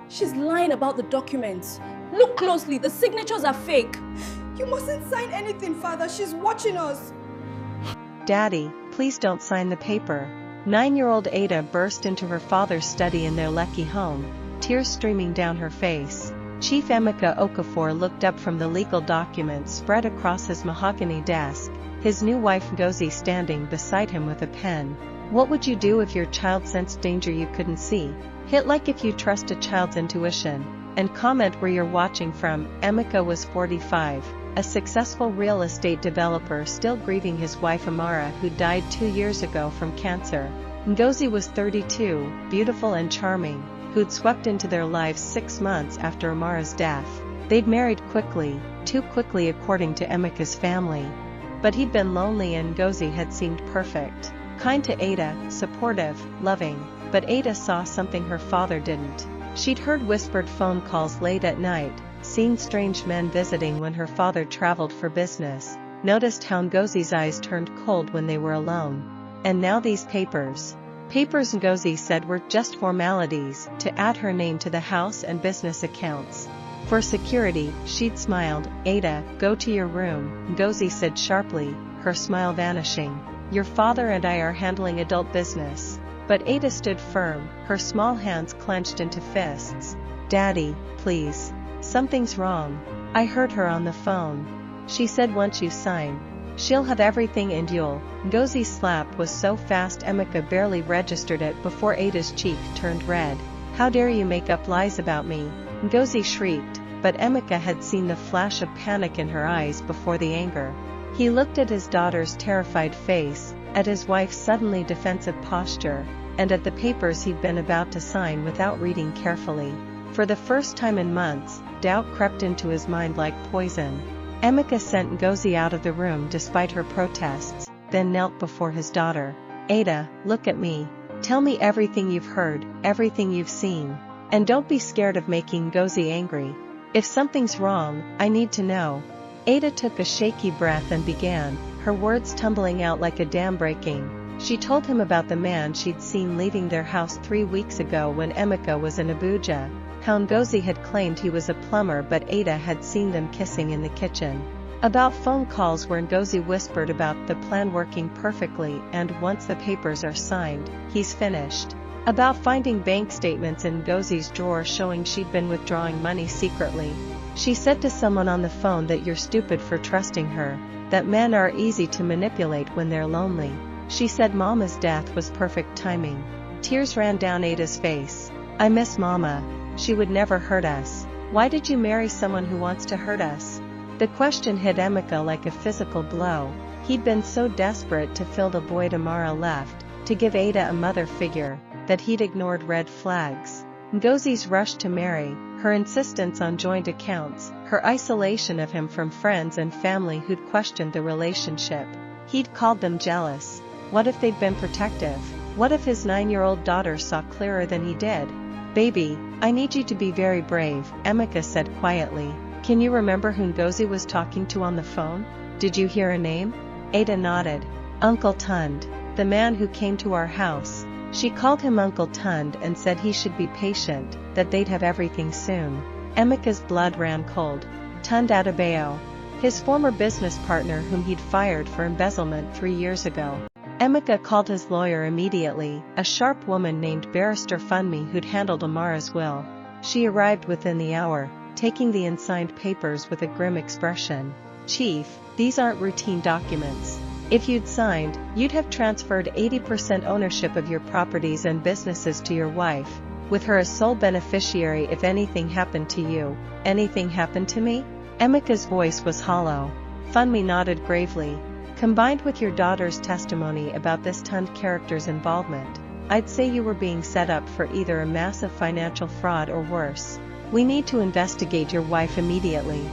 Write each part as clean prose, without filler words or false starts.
She's lying about the documents. Look closely, the signatures are fake. You mustn't sign anything, Father. She's watching us. Daddy, please don't sign the paper. 9-year-old Ada burst into her father's study in their Lekki home, tears streaming down her face. Chief Emeka Okafor looked up from the legal documents spread across his mahogany desk, his new wife Ngozi standing beside him with a pen. What would you do if your child sensed danger you couldn't see? Hit like if you trust a child's intuition, and comment where you're watching from. Emeka was 45, a successful real estate developer still grieving his wife Amara who died 2 years ago from cancer. Ngozi was 32, beautiful and charming, who'd swept into their lives 6 months after Amara's death. They'd married quickly, too quickly according to Emeka's family. But he'd been lonely and Ngozi had seemed perfect. Kind to Ada, supportive, loving, but Ada saw something her father didn't. She'd heard whispered phone calls late at night, seen strange men visiting when her father traveled for business, noticed how Ngozi's eyes turned cold when they were alone. And now these papers. Papers Ngozi said were just formalities to add her name to the house and business accounts. For security, she'd smiled. Ada, go to your room, Ngozi said sharply, her smile vanishing. Your father and I are handling adult business. But Ada stood firm, her small hands clenched into fists. Daddy, please. Something's wrong. I heard her on the phone. She said once you sign, she'll have everything and you'll. Ngozi's slap was so fast Emeka barely registered it before Ada's cheek turned red. How dare you make up lies about me? Ngozi shrieked, but Emeka had seen the flash of panic in her eyes before the anger. He looked at his daughter's terrified face, at his wife's suddenly defensive posture, and at the papers he'd been about to sign without reading carefully. For the first time in months, doubt crept into his mind like poison. Emeka sent Ngozi out of the room despite her protests, then knelt before his daughter. Ada, look at me. Tell me everything you've heard, everything you've seen. And don't be scared of making Ngozi angry. If something's wrong, I need to know. Ada took a shaky breath and began, her words tumbling out like a dam breaking. She told him about the man she'd seen leaving their house 3 weeks ago when Emeka was in Abuja, how Ngozi had claimed he was a plumber but Ada had seen them kissing in the kitchen. About phone calls where Ngozi whispered about the plan working perfectly and once the papers are signed, he's finished. About finding bank statements in Ngozi's drawer showing she'd been withdrawing money secretly. She said to someone on the phone that you're stupid for trusting her, that men are easy to manipulate when they're lonely. She said Mama's death was perfect timing. Tears ran down Ada's face. I miss Mama. She would never hurt us. Why did you marry someone who wants to hurt us? The question hit Emeka like a physical blow. He'd been so desperate to fill the void Amara left, to give Ada a mother figure, that he'd ignored red flags. Ngozi's rush to marry, her insistence on joint accounts, her isolation of him from friends and family who'd questioned the relationship. He'd called them jealous. What if they'd been protective? What if his 9-year-old daughter saw clearer than he did? Baby, I need you to be very brave, Emeka said quietly. Can you remember who Ngozi was talking to on the phone? Did you hear a name? Ada nodded. Uncle Tunde, the man who came to our house. She called him Uncle Tunde and said he should be patient, that they'd have everything soon. Emeka's blood ran cold. Tunde Adebayo, his former business partner whom he'd fired for embezzlement 3 years ago. Emeka called his lawyer immediately, a sharp woman named Barrister Funmi who'd handled Amara's will. She arrived within the hour, taking the unsigned papers with a grim expression. Chief, these aren't routine documents. If you'd signed, you'd have transferred 80% ownership of your properties and businesses to your wife, with her as sole beneficiary if anything happened to you. Anything happened to me? Emeka's voice was hollow. Funmi nodded gravely. Combined with your daughter's testimony about this Tunde character's involvement, I'd say you were being set up for either a massive financial fraud or worse. We need to investigate your wife immediately.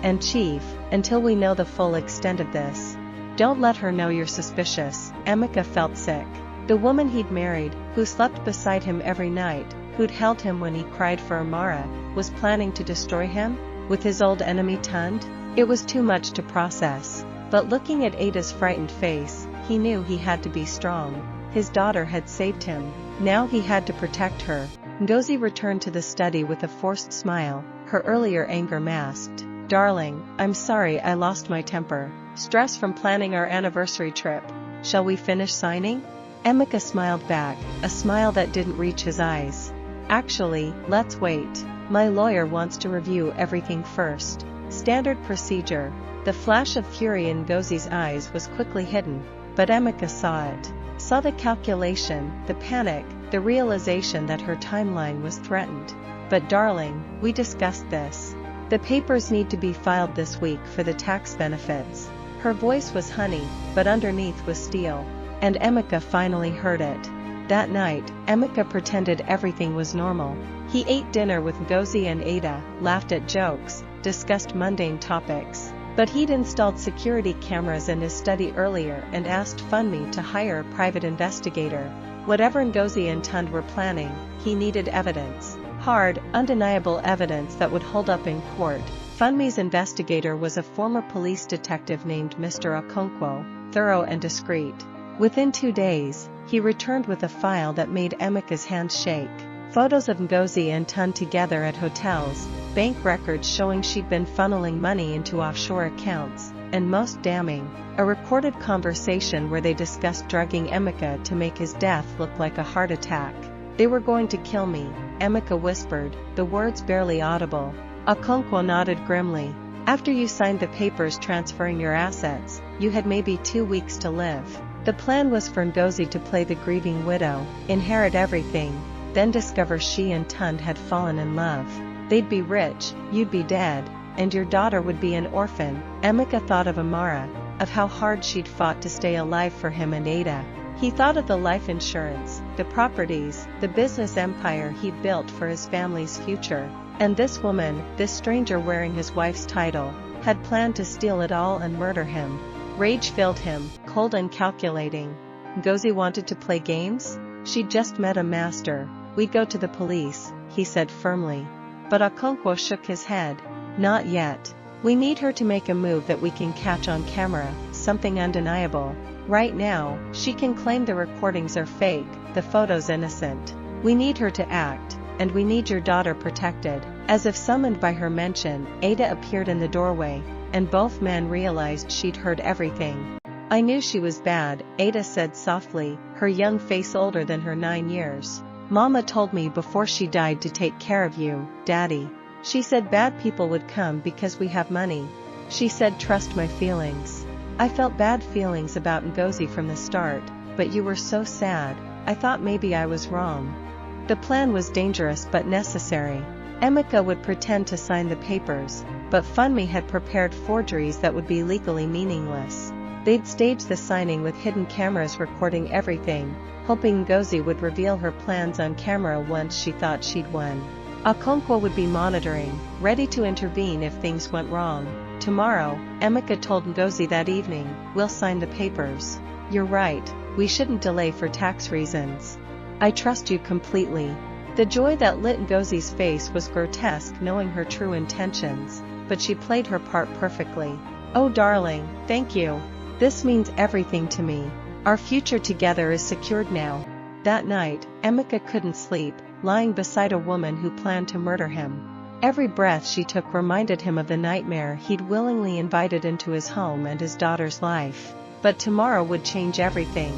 And Chief, until we know the full extent of this, don't let her know you're suspicious. Emeka felt sick. The woman he'd married, who slept beside him every night, who'd held him when he cried for Amara, was planning to destroy him? With his old enemy Tunde? It was too much to process. But looking at Ada's frightened face, he knew he had to be strong. His daughter had saved him. Now he had to protect her. Ngozi returned to the study with a forced smile, her earlier anger masked. "Darling, I'm sorry I lost my temper. Stress from planning our anniversary trip. Shall we finish signing?" Emeka smiled back, a smile that didn't reach his eyes. "Actually, let's wait. My lawyer wants to review everything first." Standard procedure. The flash of fury in Ngozi's eyes was quickly hidden, but Emeka saw it. Saw the calculation, the panic, the realization that her timeline was threatened. "But darling, we discussed this. The papers need to be filed this week for the tax benefits." Her voice was honey, but underneath was steel. And Emeka finally heard it. That night, Emeka pretended everything was normal. He ate dinner with Ngozi and Ada, laughed at jokes, discussed mundane topics. But he'd installed security cameras in his study earlier and asked Funmi to hire a private investigator. Whatever Ngozi and Tunde were planning, he needed evidence. Hard, undeniable evidence that would hold up in court. Funmi's investigator was a former police detective named Mr. Okonkwo, thorough and discreet. Within 2 days, he returned with a file that made Emeka's hands shake. Photos of Ngozi and Tunde together at hotels, bank records showing she'd been funneling money into offshore accounts, and most damning, a recorded conversation where they discussed drugging Emeka to make his death look like a heart attack. "They were going to kill me," Emeka whispered, the words barely audible. Okonkwo nodded grimly. "After you signed the papers transferring your assets, you had maybe 2 weeks to live. The plan was for Ngozi to play the grieving widow, inherit everything, then discover she and Tunde had fallen in love. They'd be rich, you'd be dead, and your daughter would be an orphan." Emeka thought of Amara, of how hard she'd fought to stay alive for him and Ada. He thought of the life insurance, the properties, the business empire he'd built for his family's future. And this woman, this stranger wearing his wife's title, had planned to steal it all and murder him. Rage filled him, cold and calculating. Ngozi wanted to play games? She'd just met a master. "We go to the police," he said firmly. But Okonkwo shook his head. "Not yet. We need her to make a move that we can catch on camera, something undeniable. Right now, she can claim the recordings are fake, the photos innocent. We need her to act, and we need your daughter protected." As if summoned by her mention, Ada appeared in the doorway, and both men realized she'd heard everything. "I knew she was bad," Ada said softly, her young face older than her 9 years. "Mama told me before she died to take care of you, Daddy. She said bad people would come because we have money. She said trust my feelings. I felt bad feelings about Ngozi from the start, but you were so sad, I thought maybe I was wrong." The plan was dangerous but necessary. Emeka would pretend to sign the papers, but Funmi had prepared forgeries that would be legally meaningless. They'd stage the signing with hidden cameras recording everything, hoping Ngozi would reveal her plans on camera once she thought she'd won. Okonkwo would be monitoring, ready to intervene if things went wrong. "Tomorrow," Emeka told Ngozi that evening, "we'll sign the papers. You're right, we shouldn't delay for tax reasons. I trust you completely." The joy that lit Ngozi's face was grotesque knowing her true intentions, but she played her part perfectly. "Oh darling, thank you. This means everything to me. Our future together is secured now." That night, Emeka couldn't sleep, lying beside a woman who planned to murder him. Every breath she took reminded him of the nightmare he'd willingly invited into his home and his daughter's life. But tomorrow would change everything.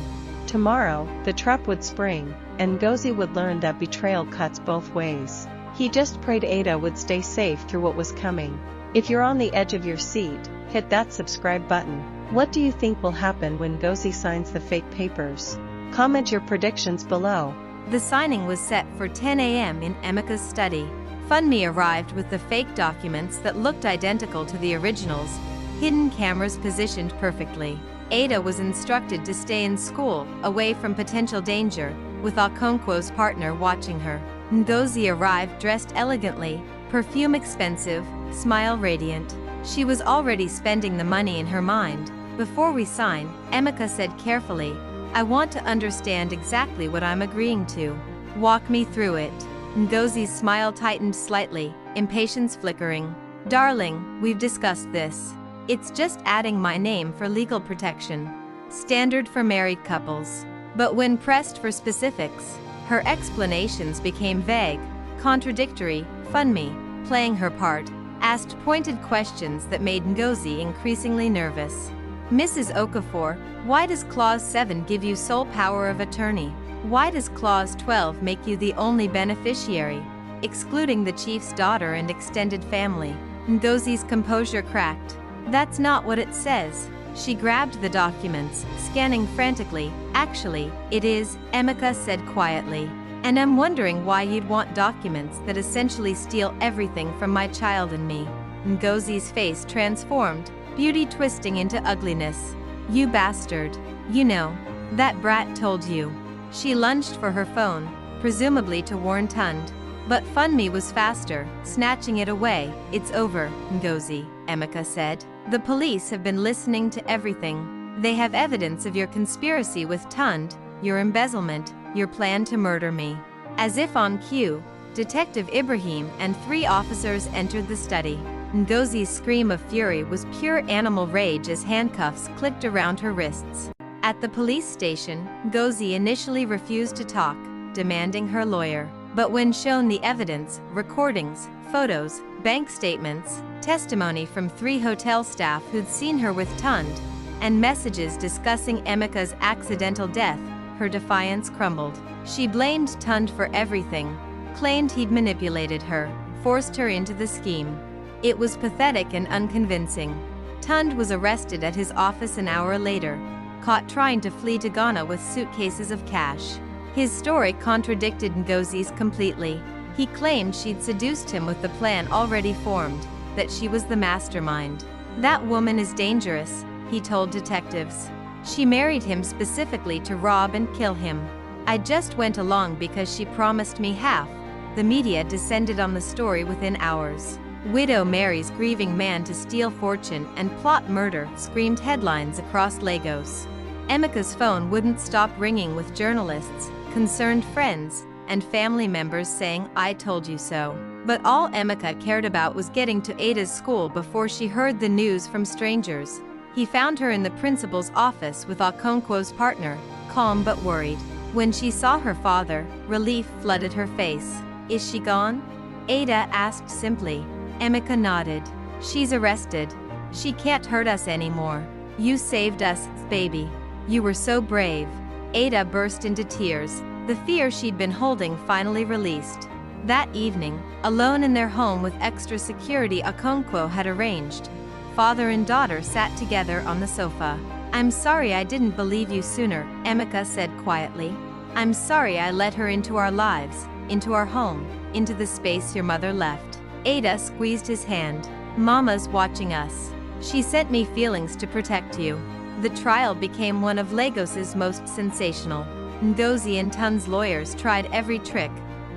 Tomorrow, the trap would spring, and Ngozi would learn that betrayal cuts both ways. He just prayed Ada would stay safe through what was coming. If you're on the edge of your seat, hit that subscribe button. What do you think will happen when Ngozi signs the fake papers? Comment your predictions below. The signing was set for 10 a.m. in Emeka's study. Funmi arrived with the fake documents that looked identical to the originals, hidden cameras positioned perfectly. Ada was instructed to stay in school, away from potential danger, with Okonkwo's partner watching her. Ngozi arrived dressed elegantly, perfume expensive, smile radiant. She was already spending the money in her mind. "Before we sign," Emeka said carefully, "I want to understand exactly what I'm agreeing to. Walk me through it." Ngozi's smile tightened slightly, impatience flickering. "Darling, we've discussed this. It's just adding my name for legal protection. Standard for married couples." But when pressed for specifics, Her explanations became vague, contradictory. Funmi, playing her part, asked pointed questions that made Ngozi increasingly nervous. Mrs. Okafor, why does Clause 7 give you sole power of attorney? Why does Clause 12 make you the only beneficiary, excluding the chief's daughter and extended family? Ngozi's composure cracked. That's not what it says. She grabbed the documents, scanning frantically. Actually, it is, Emeka said quietly. And I'm wondering why you'd want documents that essentially steal everything from my child and me. Ngozi's face transformed, beauty twisting into ugliness. You bastard. You know, that brat told you. She lunged for her phone, presumably to warn Tunde. But Funmi was faster, snatching it away. It's over, Ngozi, Emeka said. The police have been listening to everything. They have evidence of your conspiracy with Tunde, your embezzlement, your plan to murder me. As if on cue, Detective Ibrahim and 3 officers entered the study. Ngozi's scream of fury was pure animal rage as handcuffs clicked around her wrists. At the police station, Ngozi initially refused to talk, demanding her lawyer. But when shown the evidence, recordings, photos, bank statements, testimony from 3 hotel staff who'd seen her with Tunde, and messages discussing Emeka's accidental death, her defiance crumbled. She blamed Tunde for everything, claimed he'd manipulated her, forced her into the scheme. It was pathetic and unconvincing. Tunde was arrested at his office an hour later, caught trying to flee to Ghana with suitcases of cash. His story contradicted Ngozi's completely. He claimed she'd seduced him with the plan already formed, that she was the mastermind. That woman is dangerous, he told detectives. She married him specifically to rob and kill him. I just went along because she promised me half. The media descended on the story within hours. Widow marries grieving man to steal fortune and plot murder, screamed headlines across Lagos. Emeka's phone wouldn't stop ringing with journalists, concerned friends, and family members saying, I told you so. But all Emeka cared about was getting to Ada's school before she heard the news from strangers. He found her in the principal's office with Okonkwo's partner, calm but worried. When she saw her father, relief flooded her face. Is she gone? Ada asked simply. Emeka nodded. She's arrested. She can't hurt us anymore. You saved us, baby. You were so brave. Ada burst into tears, the fear she'd been holding finally released. That evening, alone in their home with extra security Okonkwo had arranged, father and daughter sat together on the sofa. I'm sorry I didn't believe you sooner, Emeka said quietly. I'm sorry I let her into our lives, into our home, into the space your mother left. Ada squeezed his hand. Mama's watching us. She sent me feelings to protect you. The trial became one of Lagos's most sensational. Ngozi and Tunde's lawyers tried every trick,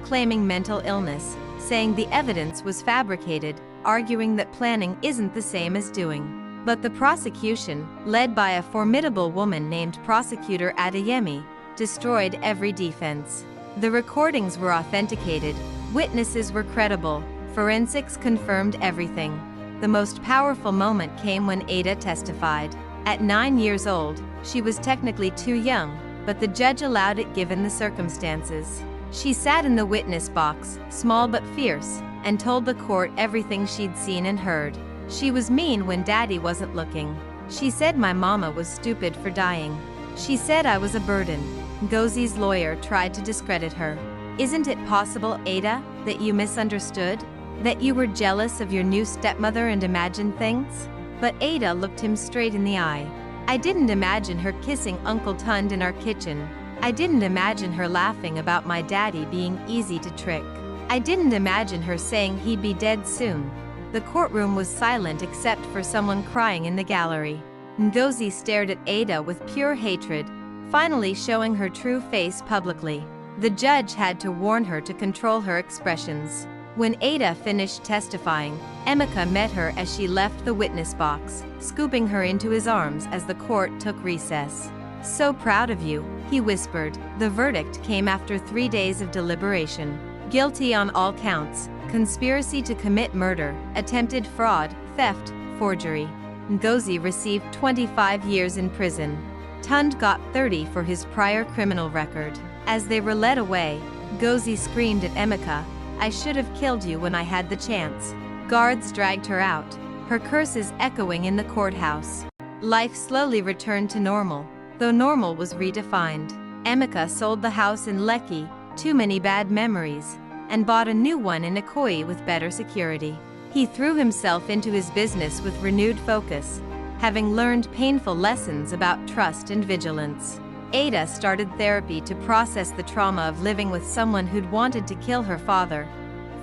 claiming mental illness, saying the evidence was fabricated, arguing that planning isn't the same as doing. But the prosecution, led by a formidable woman named Prosecutor Adeyemi, destroyed every defense. The recordings were authenticated, witnesses were credible, forensics confirmed everything. The most powerful moment came when Ada testified. At 9 years old, she was technically too young, but the judge allowed it given the circumstances. She sat in the witness box, small but fierce, and told the court everything she'd seen and heard. She was mean when Daddy wasn't looking. She said my mama was stupid for dying. She said I was a burden. Ngozi's lawyer tried to discredit her. Isn't it possible, Ada, that you misunderstood? That you were jealous of your new stepmother and imagined things? But Ada looked him straight in the eye. I didn't imagine her kissing Uncle Tunde in our kitchen. I didn't imagine her laughing about my daddy being easy to trick. I didn't imagine her saying he'd be dead soon. The courtroom was silent except for someone crying in the gallery. Ngozi stared at Ada with pure hatred, finally showing her true face publicly. The judge had to warn her to control her expressions. When Ada finished testifying, Emeka met her as she left the witness box, scooping her into his arms as the court took recess. So proud of you, he whispered. The verdict came after 3 days of deliberation. Guilty on all counts: conspiracy to commit murder, attempted fraud, theft, forgery. Ngozi received 25 years in prison. Tunde got 30 for his prior criminal record. As they were led away, Ngozi screamed at Emeka, "I should have killed you when I had the chance." Guards dragged her out, her curses echoing in the courthouse. Life slowly returned to normal, though normal was redefined. Emeka sold the house in Lekki, too many bad memories, and bought a new one in Ikoyi with better security. He threw himself into his business with renewed focus, having learned painful lessons about trust and vigilance. Ada started therapy to process the trauma of living with someone who'd wanted to kill her father.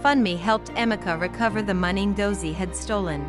FundMe helped Emeka recover the money Ngozi had stolen,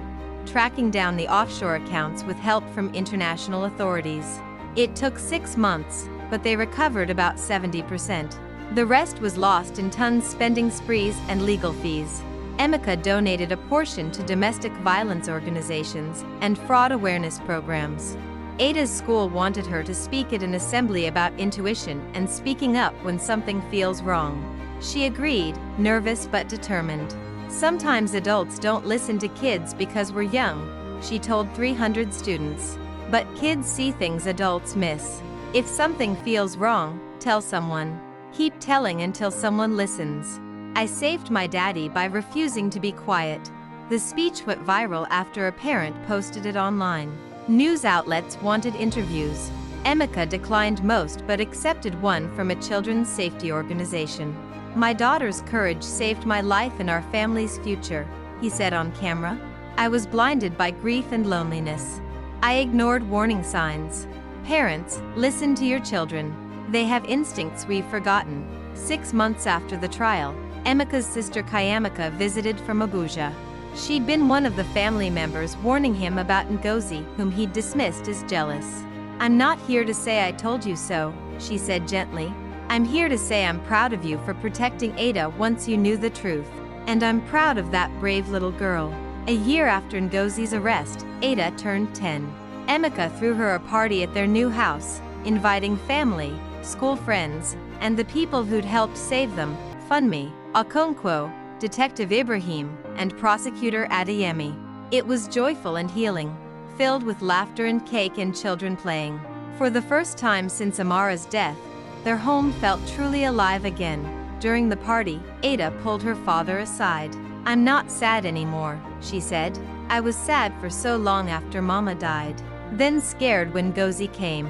tracking down the offshore accounts with help from international authorities. It took 6 months, but they recovered about 70%. The rest was lost in tons spending sprees and legal fees. Emeka donated a portion to domestic violence organizations and fraud awareness programs. Ada's school wanted her to speak at an assembly about intuition and speaking up when something feels wrong. She agreed, nervous but determined. "Sometimes adults don't listen to kids because we're young," she told 300 students. "But kids see things adults miss. If something feels wrong, tell someone. Keep telling until someone listens." "I saved my daddy by refusing to be quiet." The speech went viral after a parent posted it online. News outlets wanted interviews. Emeka declined most but accepted one from a children's safety organization. "My daughter's courage saved my life and our family's future," he said on camera. "I was blinded by grief and loneliness. I ignored warning signs." Parents, listen to your children. They have instincts we've forgotten. 6 months after the trial, Emeka's sister Kayamaka visited from Abuja. She'd been one of the family members warning him about Ngozi, whom he'd dismissed as jealous. "I'm not here to say I told you so," she said gently. "I'm here to say I'm proud of you for protecting Ada once you knew the truth. And I'm proud of that brave little girl." A year after Ngozi's arrest, Ada turned 10. Emeka threw her a party at their new house, inviting family, school friends, and the people who'd helped save them, FundMe, Okonkwo, Detective Ibrahim, and Prosecutor Adeyemi. It was joyful and healing, filled with laughter and cake and children playing. For the first time since Amara's death, their home felt truly alive again. During the party, Ada pulled her father aside. "I'm not sad anymore," she said. "I was sad for so long after Mama died. Then scared when Ngozi came.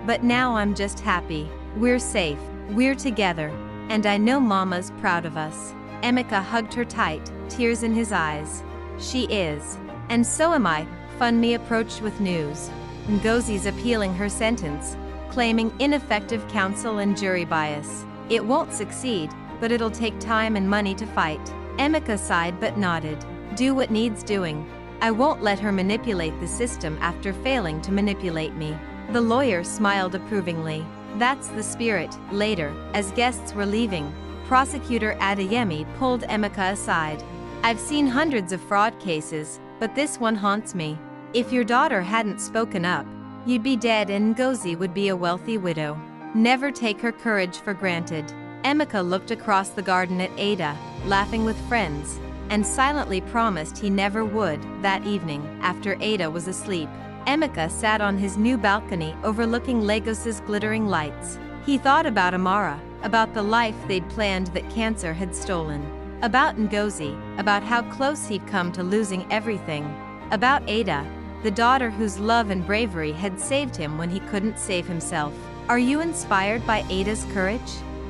But now I'm just happy. We're safe, we're together, and I know Mama's proud of us." Emeka hugged her tight, tears in his eyes. "She is. And so am I." FundMe approached with news. Ngozi's appealing her sentence, claiming ineffective counsel and jury bias. "It won't succeed, but it'll take time and money to fight." Emeka sighed but nodded. "Do what needs doing. I won't let her manipulate the system after failing to manipulate me." The lawyer smiled approvingly. "That's the spirit." Later, as guests were leaving, Prosecutor Adeyemi pulled Emeka aside. "I've seen hundreds of fraud cases, but this one haunts me. If your daughter hadn't spoken up, you'd be dead and Ngozi would be a wealthy widow. Never take her courage for granted." Emeka looked across the garden at Ada, laughing with friends, and silently promised he never would. That evening, after Ada was asleep, Emeka sat on his new balcony overlooking Lagos's glittering lights. He thought about Amara, about the life they'd planned that cancer had stolen, about Ngozi, about how close he'd come to losing everything, about Ada, the daughter whose love and bravery had saved him when he couldn't save himself. Are you inspired by Ada's courage?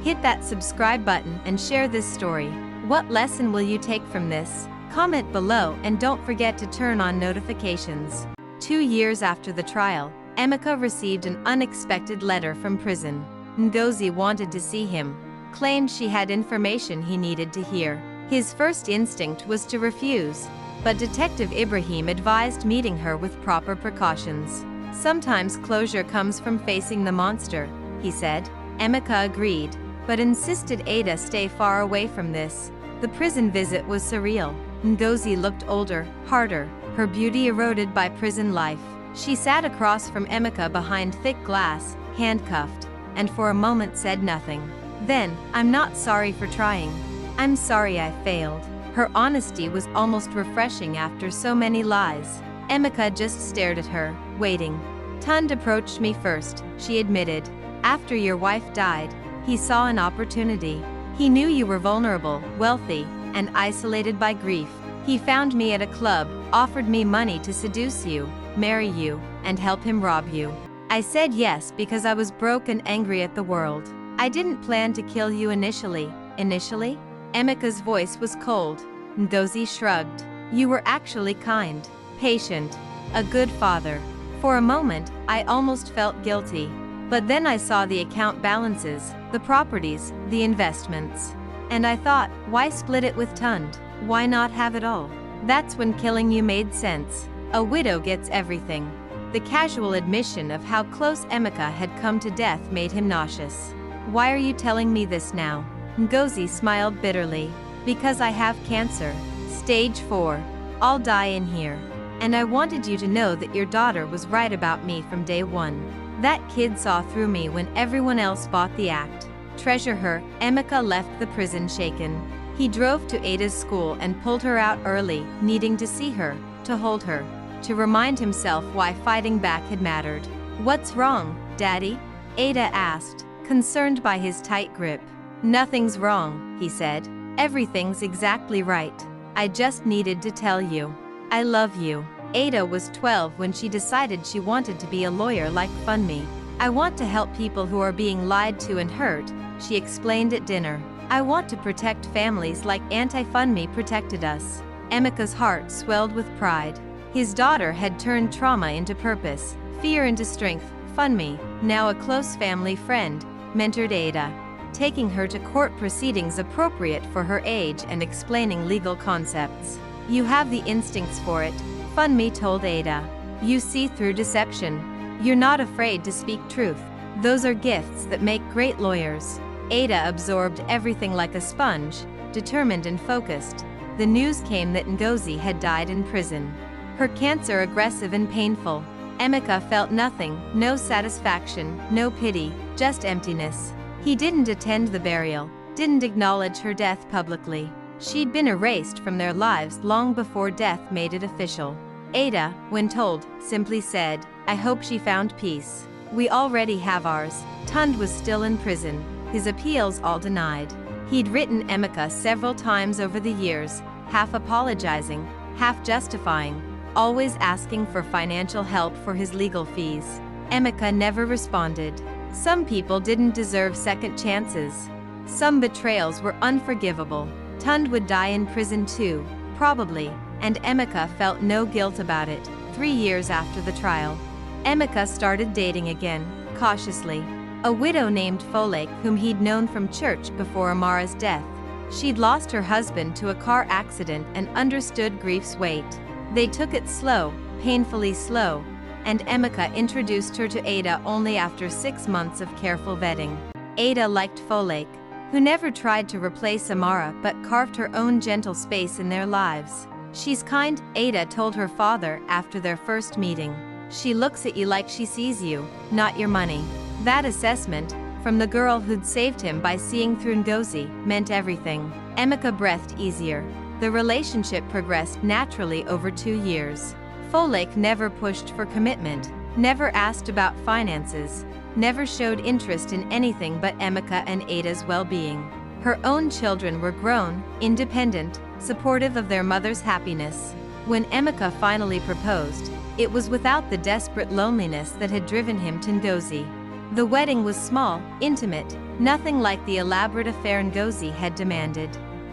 Hit that subscribe button and share this story. What lesson will you take from this? Comment below and don't forget to turn on notifications. 2 years after the trial, Emeka received an unexpected letter from prison. Ngozi wanted to see him, claimed she had information he needed to hear. His first instinct was to refuse, but Detective Ibrahim advised meeting her with proper precautions. "Sometimes closure comes from facing the monster," he said. Emeka agreed, but insisted Ada stay far away from this. The prison visit was surreal. Ngozi looked older, harder, her beauty eroded by prison life. She sat across from Emeka behind thick glass, handcuffed, and for a moment said nothing. Then, "I'm not sorry for trying. I'm sorry I failed." Her honesty was almost refreshing after so many lies. Emeka just stared at her, waiting. "Tunde approached me first," she admitted. "After your wife died, He saw an opportunity. He knew you were vulnerable, wealthy, and isolated by grief. He found me at a club, offered me money to seduce you, marry you, and help him rob you. I said yes because I was broke and angry at the world. I didn't plan to kill you initially. Initially? Emeka's voice was cold. Ngozi shrugged. You were actually kind, patient, a good father. For a moment, I almost felt guilty. But then I saw the account balances, the properties, the investments. And I thought, why split it with Tunde? Why not have it all? That's when killing you made sense. A widow gets everything. The casual admission of how close Emeka had come to death made him nauseous. Why are you telling me this now? Ngozi smiled bitterly. Because I have cancer. Stage 4. I'll die in here. And I wanted you to know that your daughter was right about me from day one. That kid saw through me when everyone else bought the act. Treasure her. Emeka left the prison shaken. He drove to Ada's school and pulled her out early, needing to see her, to hold her, to remind himself why fighting back had mattered. What's wrong, Daddy? Ada asked, concerned by his tight grip. Nothing's wrong, he said. Everything's exactly right. I just needed to tell you. I love you. Ada was 12 when she decided she wanted to be a lawyer like Funmi. I want to help people who are being lied to and hurt, she explained at dinner. I want to protect families like Anti-Funmi protected us. Emeka's heart swelled with pride. His daughter had turned trauma into purpose, fear into strength. Funmi, now a close family friend, mentored Ada, taking her to court proceedings appropriate for her age and explaining legal concepts. You have the instincts for it, Funmi told Ada. You see through deception. You're not afraid to speak truth. Those are gifts that make great lawyers. Ada absorbed everything like a sponge, determined and focused. The news came that Ngozi had died in prison. Her cancer aggressive and painful. Emeka felt nothing, no satisfaction, no pity, just emptiness. He didn't attend the burial, didn't acknowledge her death publicly. She'd been erased from their lives long before death made it official. Ada, when told, simply said, I hope she found peace. We already have ours. Tunde was still in prison, his appeals all denied. He'd written Emeka several times over the years, half apologizing, half justifying, always asking for financial help for his legal fees. Emeka never responded. Some people didn't deserve second chances. Some betrayals were unforgivable. Tunde would die in prison too, probably, and Emeka felt no guilt about it. 3 years after the trial, Emeka started dating again, cautiously. A widow named Folake whom he'd known from church before Amara's death. She'd lost her husband to a car accident and understood grief's weight. They took it slow, painfully slow, and Emeka introduced her to Ada only after 6 months of careful vetting. Ada liked Folake, who never tried to replace Amara but carved her own gentle space in their lives. She's kind, Ada told her father after their first meeting. She looks at you like she sees you, not your money. That assessment, from the girl who'd saved him by seeing through Ngozi, meant everything. Emeka breathed easier. The relationship progressed naturally over 2 years. Folake never pushed for commitment, never asked about finances, never showed interest in anything but Emeka and Ada's well-being. Her own children were grown, independent, supportive of their mother's happiness. When Emeka finally proposed, it was without the desperate loneliness that had driven him to Ngozi. The wedding was small, intimate, nothing like the elaborate affair Ngozi had demanded.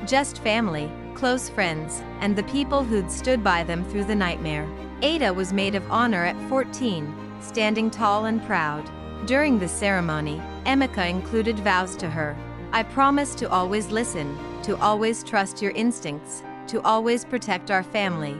Just family, close friends, and the people who'd stood by them through the nightmare. Ada was maid of honor at 14, standing tall and proud. During the ceremony, Emeka included vows to her. I promise to always listen, to always trust your instincts, to always protect our family.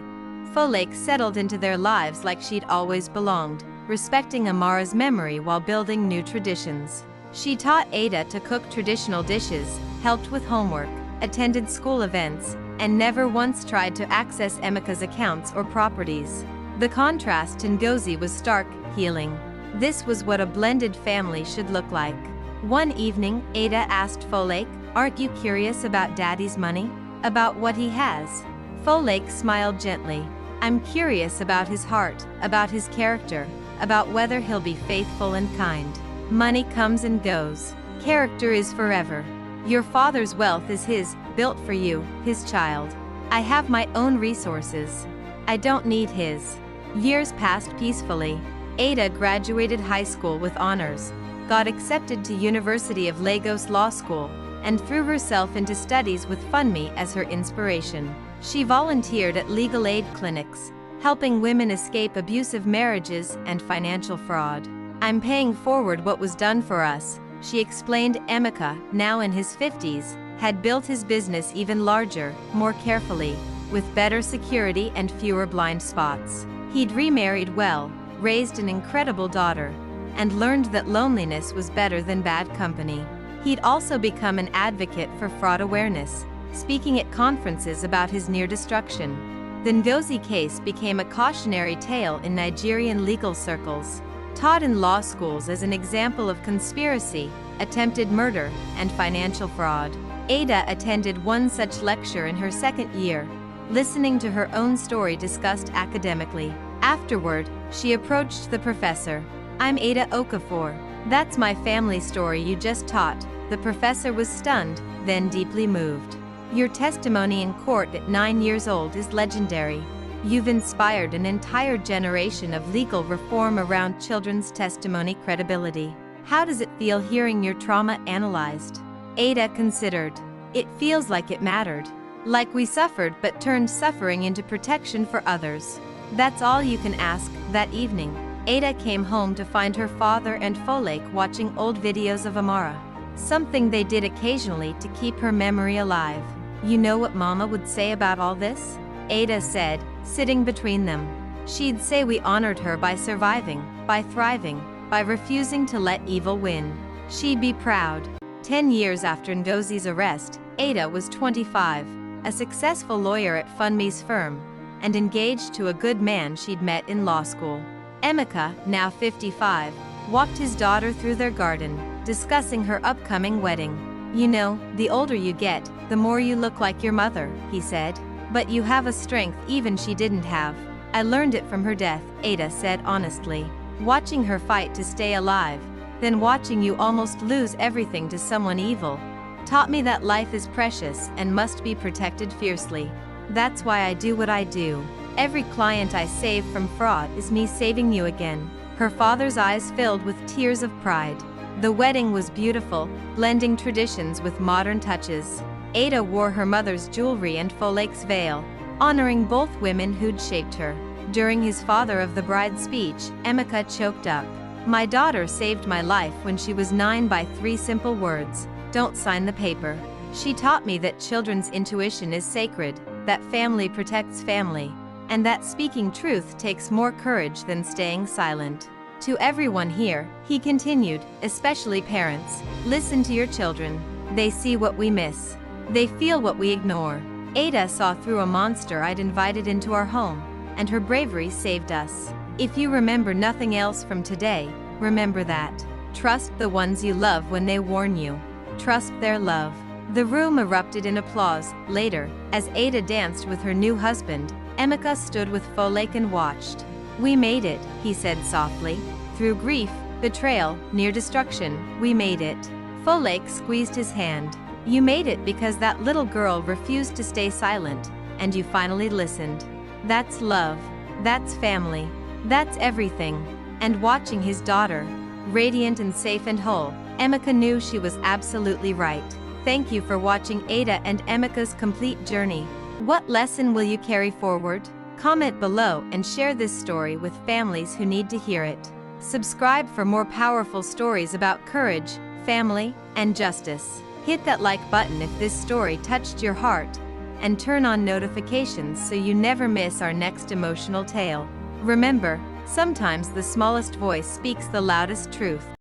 Folake settled into their lives like she'd always belonged, respecting Amara's memory while building new traditions. She taught Ada to cook traditional dishes, helped with homework, attended school events, and never once tried to access Emeka's accounts or properties. The contrast to Ngozi was stark, healing. This was what a blended family should look like. One evening, Ada asked Folake, "Aren't you curious about Daddy's money? About what he has?" Folake smiled gently. "I'm curious about his heart, about his character, about whether he'll be faithful and kind. Money comes and goes. Character is forever. Your father's wealth is his, built for you, his child. I have my own resources. I don't need his. Years passed peacefully. Ada graduated high school with honors, got accepted to University of Lagos Law School, and threw herself into studies with Funmi as her inspiration. She volunteered at legal aid clinics, helping women escape abusive marriages and financial fraud. I'm paying forward what was done for us, she explained. Emeka, now in his 50s, had built his business even larger, more carefully, with better security and fewer blind spots. He'd remarried well, raised an incredible daughter, and learned that loneliness was better than bad company. He'd also become an advocate for fraud awareness, speaking at conferences about his near destruction. The Ngozi case became a cautionary tale in Nigerian legal circles, taught in law schools as an example of conspiracy, attempted murder, and financial fraud. Ada attended one such lecture in her second year, listening to her own story discussed academically. Afterward, she approached the professor. I'm Ada Okafor. That's my family story you just taught. The professor was stunned, then deeply moved. Your testimony in court at 9 years old is legendary. You've inspired an entire generation of legal reform around children's testimony credibility. How does it feel hearing your trauma analyzed? Ada considered. It feels like it mattered. Like we suffered but turned suffering into protection for others. That's all you can ask. That evening, Ada came home to find her father and Folake watching old videos of Amara, something they did occasionally to keep her memory alive. You know what Mama would say about all this? Ada said, sitting between them. She'd say we honored her by surviving, by thriving, by refusing to let evil win. She'd be proud. 10 years after Ngozi's arrest, Ada was 25, a successful lawyer at Funmi's firm, and engaged to a good man she'd met in law school. Emeka, now 55, walked his daughter through their garden, discussing her upcoming wedding. You know, the older you get, the more you look like your mother, he said. But you have a strength even she didn't have. I learned it from her death, Ada said honestly. Watching her fight to stay alive, then watching you almost lose everything to someone evil, taught me that life is precious and must be protected fiercely. That's why I do what I do. Every client I save from fraud is me saving you again. Her father's eyes filled with tears of pride. The wedding was beautiful, blending traditions with modern touches. Ada wore her mother's jewelry and Folake's veil, honoring both women who'd shaped her. During his father of the bride speech, Emeka choked up. My daughter saved my life when she was 9 by 3 simple words. Don't sign the paper. She taught me that children's intuition is sacred, that family protects family, and that speaking truth takes more courage than staying silent. To everyone here, he continued, especially parents, listen to your children. They see what we miss. They feel what we ignore. Ada saw through a monster I'd invited into our home, and her bravery saved us. If you remember nothing else from today, remember that. Trust the ones you love when they warn you. Trust their love. The room erupted in applause. Later, as Ada danced with her new husband, Emeka stood with Folake and watched. We made it, he said softly. Through grief, betrayal, near destruction, we made it. Folake squeezed his hand. You made it because that little girl refused to stay silent, and you finally listened. That's love. That's family. That's everything. And watching his daughter, radiant and safe and whole, Emeka knew she was absolutely right. Thank you for watching Ada and Emeka's complete journey. What lesson will you carry forward? Comment below and share this story with families who need to hear it. Subscribe for more powerful stories about courage, family, and justice. Hit that like button if this story touched your heart, and turn on notifications so you never miss our next emotional tale. Remember, sometimes the smallest voice speaks the loudest truth.